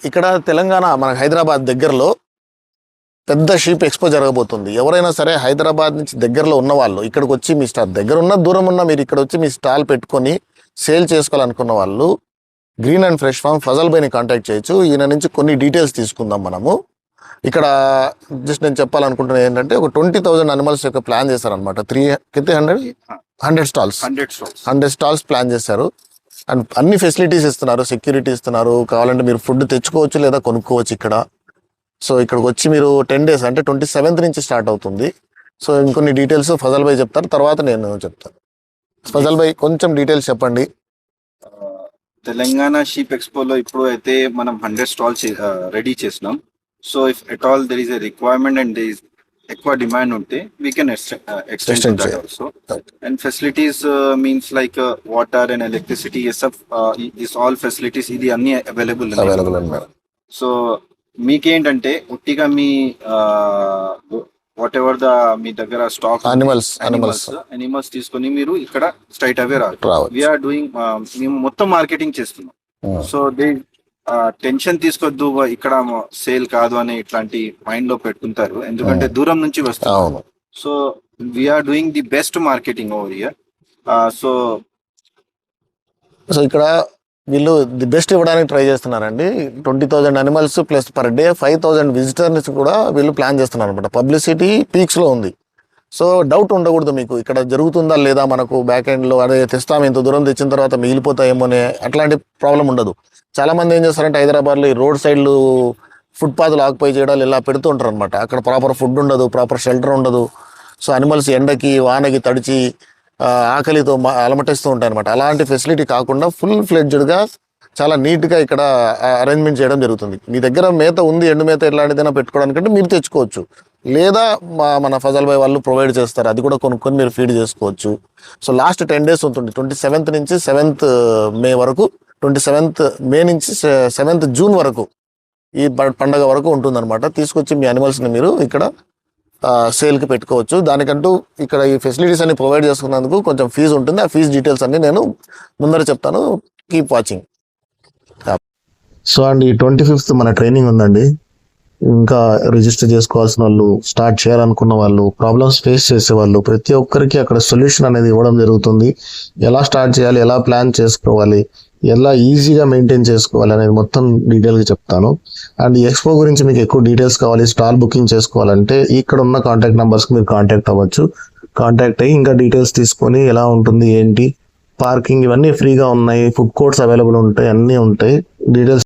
ఇక్కడ తెలంగాణ మన హైదరాబాద్ దగ్గరలో పెద్ద షీప్ ఎక్స్పో జరగబోతుంది. ఎవరైనా సరే హైదరాబాద్ నుంచి దగ్గరలో ఉన్న వాళ్ళు ఇక్కడికి వచ్చి మీ స్టాల్ దగ్గర ఉన్న దూరం ఉన్న మీరు ఇక్కడ వచ్చి మీ స్టాల్ పెట్టుకొని సేల్ చేసుకోవాలనుకున్న వాళ్ళు green and fresh farm Fazal బైని కాంటాక్ట్ చేయొచ్చు. ఈయన నుంచి కొన్ని డీటెయిల్స్ తీసుకుందాం మనము. ఇక్కడ జస్ట్ నేను చెప్పాలనుకుంటున్నా ఏంటంటే ఒక 20,000 అనిమల్స్ యొక్క ప్లాన్ చేశారనమాట. 100 స్టాల్స్ ప్లాన్ చేశారు. అండ్ అన్ని ఫెసిలిటీస్ ఇస్తున్నారు, సెక్యూరిటీ ఇస్తున్నారు. కావాలంటే మీరు ఫుడ్ తెచ్చుకోవచ్చు లేదా కొనుక్కోవచ్చు ఇక్కడ. సో ఇక్కడికి వచ్చి మీరు 10 days అంటే 27th నుంచి స్టార్ట్ అవుతుంది. సో ఇంకొన్ని డీటెయిల్స్ ఫజల్ భాయ్ చెప్తారు, తర్వాత నేను చెప్తాను. ఫజల్ భాయ్ కొంచెం డీటెయిల్స్ చెప్పండి. తెలంగాణ షీప్ ఎక్స్పోలో ఇప్పుడు అయితే మనం 100 స్టాల్స్ రెడీ చేసినాం. So if at all there is a requirement and there is ఎక్కువ డిమాండ్ ఉంటే we can extend that also. And facilities means like water and electricity this all facilities ఇది అన్ని available. So మీకేంటంటే ఉట్టిగా what ever మీ దగ్గర stock animals తీసుకొని మీరు ఇక్కడ straight అవే రావచ్చు. వీఆర్ డూయింగ్ మేము మొత్తం మార్కెటింగ్ చేస్తున్నాం. సో దే టెన్షన్ తీసుకోవద్దు ఇక్కడ సేల్ కాదు అని ఇట్లాంటి మైండ్ లో పెట్టుకుంటారు, ఎందుకంటే దూరం నుంచి వస్తారు. So we are doing the best marketing over here. So ఇక్కడ వీళ్ళు ది బెస్ట్ ఇవ్వడానికి ట్రై చేస్తున్నారండి. 20,000 animals plus per day 5,000 visitors కూడా వీళ్ళు ప్లాన్ చేస్తున్నారు అనమాట. పబ్లిసిటీ పీక్స్లో ఉంది. సో డౌట్ ఉండకూడదు మీకు ఇక్కడ జరుగుతుందా లేదా, మనకు బ్యాక్ ఎండ్లో అదే తెస్తాము ఇంత దూరం తెచ్చిన తర్వాత మిగిలిపోతాయేమోనే అట్లాంటి ప్రాబ్లం ఉండదు. చాలామంది ఏం చేస్తారంటే హైదరాబాద్లో ఈ రోడ్ సైడ్లు ఫుట్పాత్లు ఆక్యుపై చేయడాలు ఇలా పెడుతూ ఉంటారు అనమాట. అక్కడ ప్రాపర్ ఫుడ్ ఉండదు, ప్రాపర్ షెల్టర్ ఉండదు. సో అనిమల్స్ ఎండకి వానకి తడిచి ఆకలితో అలమటిస్తూ ఉంటాయి అనమాట. అలాంటి ఫెసిలిటీ కాకుండా ఫుల్ ఫ్లెడ్జ్డ్గా చాలా నీట్గా ఇక్కడ అరేంజ్మెంట్ చేయడం జరుగుతుంది. మీ దగ్గర మేత ఉంది, ఎండు మేత ఎట్లాంటిదైనా పెట్టుకోవడానికంటే మీరు తెచ్చుకోవచ్చు, లేదా మన ఫజల్ భాయ్ వాళ్ళు ప్రొవైడ్ చేస్తారు, అది కూడా కొనుక్కొని మీరు ఫీడ్ చేసుకోవచ్చు. సో లాస్ట్ 10 days ఉంటుంది. 27th నుంచి 7th మే వరకు, 27th మే నుంచి 7th జూన్ వరకు ఈ పండగ వరకు ఉంటుందన్నమాట. తీసుకొచ్చి మీ అనిమల్స్ని మీరు ఇక్కడ సేల్కి పెట్టుకోవచ్చు. దానికంటూ ఇక్కడ ఈ ఫెసిలిటీస్ అన్ని ప్రొవైడ్ చేసుకున్నందుకు కొంచెం ఫీజు ఉంటుంది. ఆ ఫీజు డీటెయిల్స్ అన్ని నేను ముందర చెప్తాను. Keep watching. సో అండ్ ఈ 25th మన ట్రైనింగ్ ఉందండి. ఇంకా రిజిస్టర్ చేసుకోవాల్సిన వాళ్ళు, స్టార్ట్ చేయాలనుకున్న వాళ్ళు, ప్రాబ్లమ్స్ ఫేస్ చేసే వాళ్ళు, ప్రతి ఒక్కరికి అక్కడ సొల్యూషన్ అనేది ఇవ్వడం జరుగుతుంది. ఎలా స్టార్ట్ చేయాలి, ఎలా ప్లాన్ చేసుకోవాలి, ఎలా ఈజీగా మెయింటైన్ చేసుకోవాలి అనేది మొత్తం డీటెయిల్గా చెప్తాను. అండ్ ఈ ఎక్స్పో గురించి మీకు ఎక్కువ డీటెయిల్స్ కావాలి, స్టాల్ బుకింగ్ చేసుకోవాలంటే ఇక్కడ ఉన్న కాంటాక్ట్ నెంబర్స్కి మీరు కాంటాక్ట్ అవ్వచ్చు. కాంటాక్ట్ అయ్యి ఇంకా డీటెయిల్స్ తీసుకొని ఎలా ఉంటుంది ఏంటి, పార్కింగ్ ఇవన్నీ ఫ్రీగా ఉన్నాయి, ఫుడ్ కోర్ట్స్ అవైలబుల్ ఉంటాయి, అన్నీ ఉంటాయి. డీటెయిల్స్